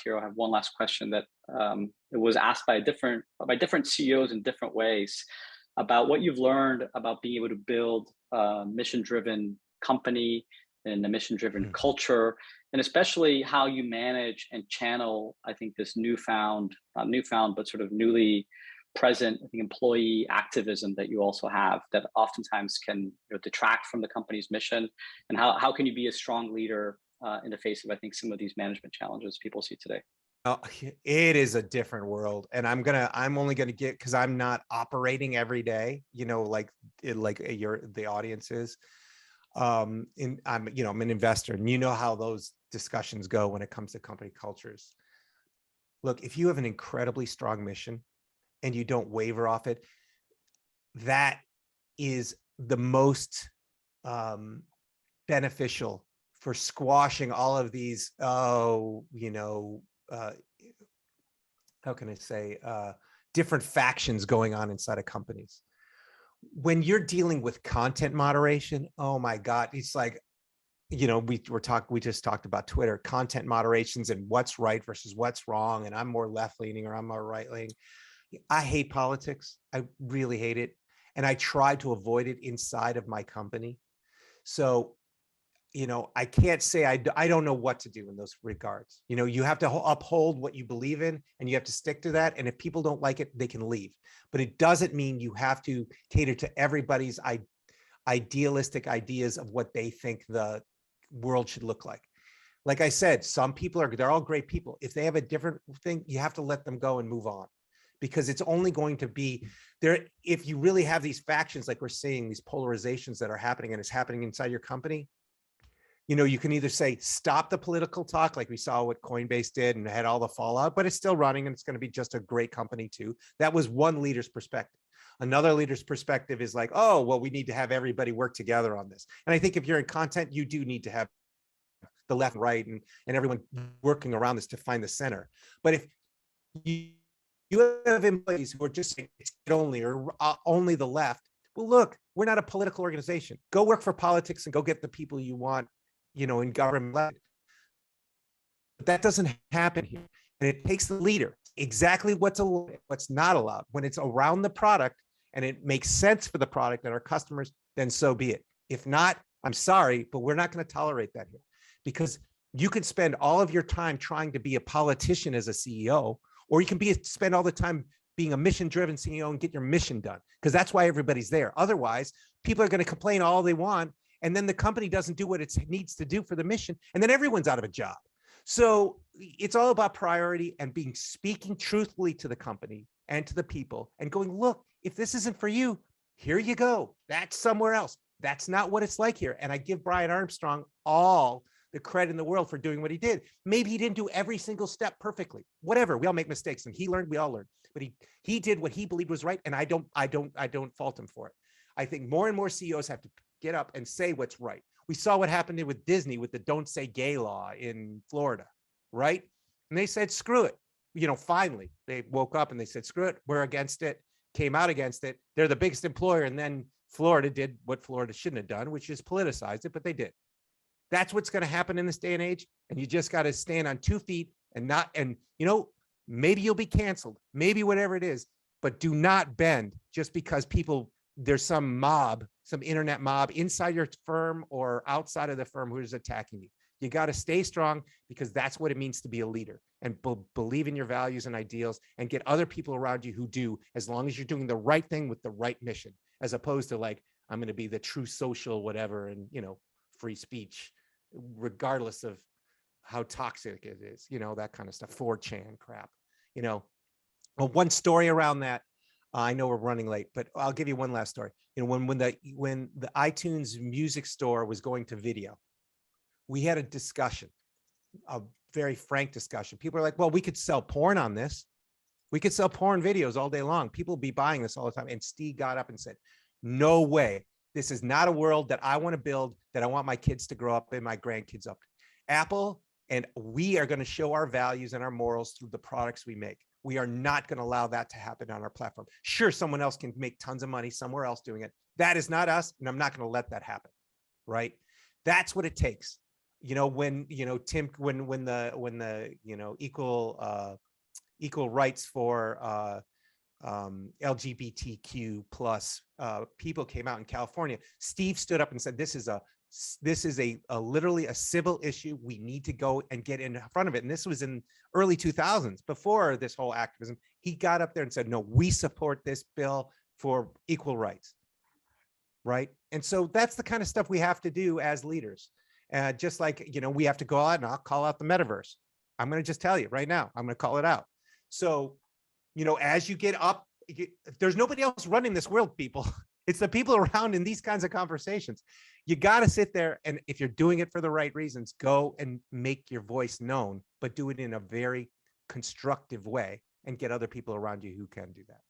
here, I have one last question that it was asked by different CEOs in different ways about what you've learned about being able to build a mission-driven company and a mission-driven Mhm. culture, and especially how you manage and channel, I think, this newfound, not newfound, but sort of newly present, I think, employee activism that you also have that oftentimes can detract from the company's mission. And how can you be a strong leader in the face of, I think, some of these management challenges people see today? Oh, it is a different world, and I'm only gonna get because I'm not operating every day, the audience is. I'm an investor, and you know how those discussions go when it comes to company cultures. Look, if you have an incredibly strong mission and you don't waver off it, that is the most beneficial for squashing all of these, how can I say, different factions going on inside of companies. When you're dealing with content moderation, oh my God, it's like, we just talked about Twitter, content moderations and what's right versus what's wrong. And I'm more left leaning or I'm more right leaning. I hate politics. I really hate it. And I try to avoid it inside of my company. So, I can't say I don't know what to do in those regards. You have to uphold what you believe in and you have to stick to that. And if people don't like it, they can leave. But it doesn't mean you have to cater to everybody's idealistic ideas of what they think the world should look like. Like I said, some people they're all great people. If they have a different thing, you have to let them go and move on, because it's only going to be there. If you really have these factions, like we're seeing, these polarizations that are happening, and it's happening inside your company, you can either say, stop the political talk, like we saw what Coinbase did and had all the fallout, but it's still running and it's going to be just a great company too. That was one leader's perspective. Another leader's perspective is like, oh, well, we need to have everybody work together on this. And I think if you're in content, you do need to have the left and right and everyone working around this to find the center. But if you have employees who are just saying it's only or only the left, well, look, we're not a political organization. Go work for politics and go get the people you want, in government. But that doesn't happen here. And it takes the leader exactly what's allowed, what's not allowed. When it's around the product and it makes sense for the product and our customers, then so be it. If not, I'm sorry, but we're not going to tolerate that here, because you can spend all of your time trying to be a politician as a CEO, or you can spend all the time being a mission-driven CEO and get your mission done, because that's why everybody's there. Otherwise, people are going to complain all they want, and then the company doesn't do what it needs to do for the mission, and then everyone's out of a job. So it's all about priority and speaking truthfully to the company and to the people and going, look, if this isn't for you, here you go. That's somewhere else. That's not what it's like here. And I give Brian Armstrong all the credit in the world for doing what he did. Maybe he didn't do every single step perfectly. Whatever. We all make mistakes, and he learned, we all learned. But he did what he believed was right, and I don't fault him for it. I think more and more CEOs have to get up and say what's right. We saw what happened with Disney with the Don't Say Gay law in Florida, right? And they said, screw it. Finally, they woke up and they said, screw it. We're against it, came out against it. They're the biggest employer. And then Florida did what Florida shouldn't have done, which is politicized it, but they did. That's what's going to happen in this day and age. And you just got to stand on 2 feet and maybe you'll be canceled, maybe whatever it is, but do not bend just because there's some internet mob inside your firm or outside of the firm who is attacking you. You got to stay strong, because that's what it means to be a leader, and believe in your values and ideals and get other people around you who do, as long as you're doing the right thing with the right mission, as opposed to like, I'm going to be the true social whatever and, free speech, regardless of how toxic it is, that kind of stuff, 4chan crap, Well, one story around that, I know we're running late, but I'll give you one last story. When the iTunes music store was going to video, we had a discussion, a very frank discussion. People are like, well, we could sell porn on this. We could sell porn videos all day long. People be buying this all the time. And Steve got up and said, no way. This is not a world that I want to build, that I want my kids to grow up in, my grandkids up. Apple and we are going to show our values and our morals through the products we make. We are not going to allow that to happen on our platform. Sure, someone else can make tons of money somewhere else doing it. That is not us, and I'm not going to let that happen, right? That's what it takes. when, Tim, when the, equal rights for LGBTQ plus people came out in California, Steve stood up and said, this is a literally a civil issue. We need to go and get in front of it. And this was in early 2000s, before this whole activism. He got up there and said, no, we support this bill for equal rights. Right. And so that's the kind of stuff we have to do as leaders. Just like, we have to go out, and I'll call out the metaverse. I'm going to just tell you right now, I'm going to call it out. So, as you get up, there's nobody else running this world, people. It's the people around in these kinds of conversations. You got to sit there, and if you're doing it for the right reasons, go and make your voice known, but do it in a very constructive way and get other people around you who can do that.